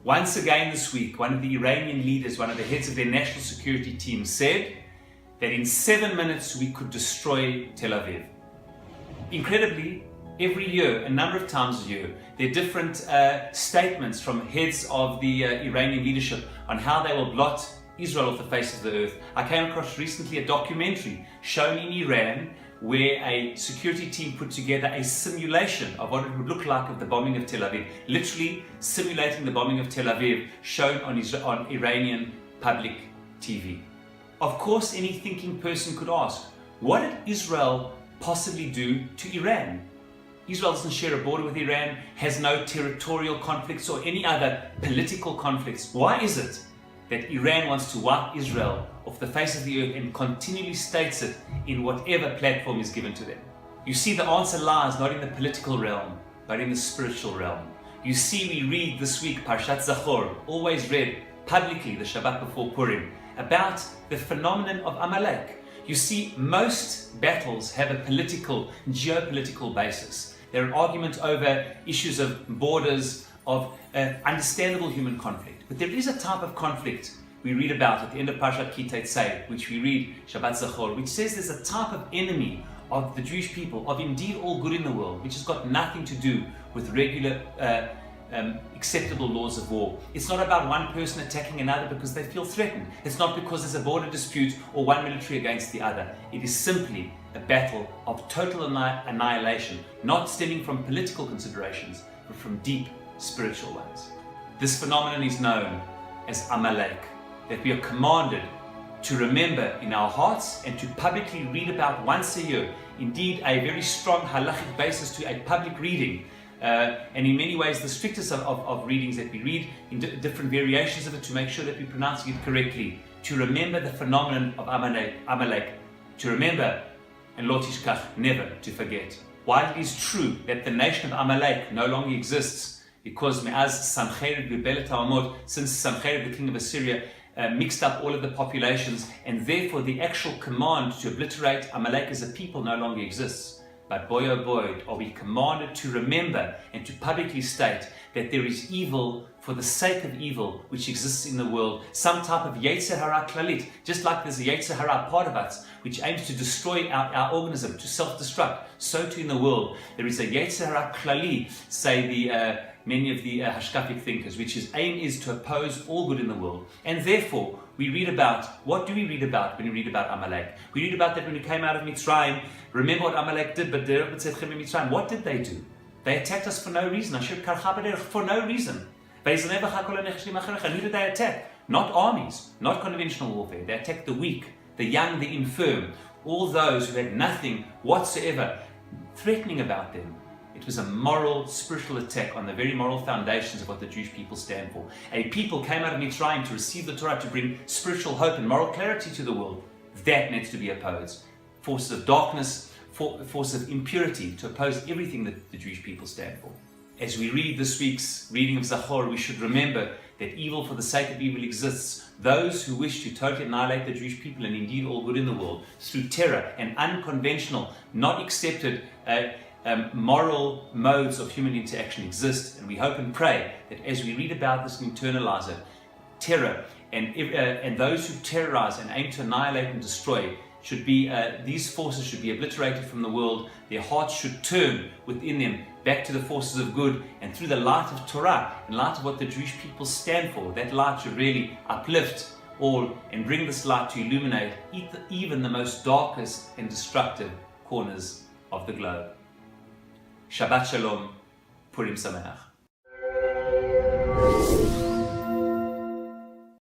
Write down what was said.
Once again this week, one of the Iranian leaders, one of the heads of their national security team said that in 7 minutes we could destroy Tel Aviv. Incredibly, every year, a number of times a year, there are different statements from heads of the Iranian leadership on how they will blot Israel off the face of the earth. I came across recently a documentary shown in Iran where a security team put together a simulation of what it would look like of the bombing of Tel Aviv, literally simulating the bombing of Tel Aviv, shown on Iranian public TV. Of course, any thinking person could ask, what did Israel possibly do to Iran? Israel doesn't share a border with Iran, has no territorial conflicts or any other political conflicts. Why is it that Iran wants to wipe Israel off the face of the earth and continually states it in whatever platform is given to them? You see, the answer lies not in the political realm, but in the spiritual realm. You see, we read this week Parashat Zachor, always read publicly the Shabbat before Purim, about the phenomenon of Amalek. You see, most battles have a political, geopolitical basis. They're an argument over issues of borders, of understandable human conflict. But there is a type of conflict we read about at the end of Parashat Zachor, which we read Shabbat Zachor, which says there's a type of enemy of the Jewish people, of indeed all good in the world, which has got nothing to do with regular acceptable laws of war. It's not about one person attacking another because they feel threatened. It's not because there's a border dispute or one military against the other. It is simply a battle of total annihilation, not stemming from political considerations, but from deep spiritual ones. This phenomenon is known as Amalek, that we are commanded to remember in our hearts and to publicly read about once a year. Indeed, a very strong halachic basis to a public reading, and in many ways the strictest of readings that we read, in different variations of it, to make sure that we're pronouncing it correctly, to remember the phenomenon of Amalek, to remember, and lo tishkach, never to forget. While it is true that the nation of Amalek no longer exists, because since Sancherib, the king of Assyria, mixed up all of the populations, and therefore the actual command to obliterate Amalek as a people no longer exists. But boy oh boy, are we commanded to remember and to publicly state that there is evil for the sake of evil which exists in the world, some type of Yetzer Hara Klalit, just like there's a Yetzer Hara part of us which aims to destroy our organism, to self-destruct, so too in the world there is a Yetzer Hara Klali, say many of the Hashkafic thinkers, which his aim is to oppose all good in the world. And therefore, we read about, what do we read about when we read about Amalek? We read about that when we came out of Mitzrayim. Remember what Amalek did, but what did they do? They attacked us for no reason. For no reason. And who did they attack? Not armies, not conventional warfare. They attacked the weak, the young, the infirm, all those who had nothing whatsoever threatening about them. It was a moral, spiritual attack on the very moral foundations of what the Jewish people stand for. A people came out of Mitzrayim to receive the Torah, to bring spiritual hope and moral clarity to the world. That needs to be opposed. Forces of darkness, forces of impurity, to oppose everything that the Jewish people stand for. As we read this week's reading of Zachor, we should remember that evil for the sake of evil exists. Those who wish to totally annihilate the Jewish people and indeed all good in the world through terror and unconventional, not accepted moral modes of human interaction exist, and we hope and pray that as we read about this and internalize it, terror and those who terrorize and aim to annihilate and destroy should be, these forces should be obliterated from the world. Their hearts should turn within them back to the forces of good, and through the light of Torah, in light of what the Jewish people stand for, that light should really uplift all and bring this light to illuminate even the most darkest and destructive corners of the globe. Shabbat Shalom, Purim Sameach.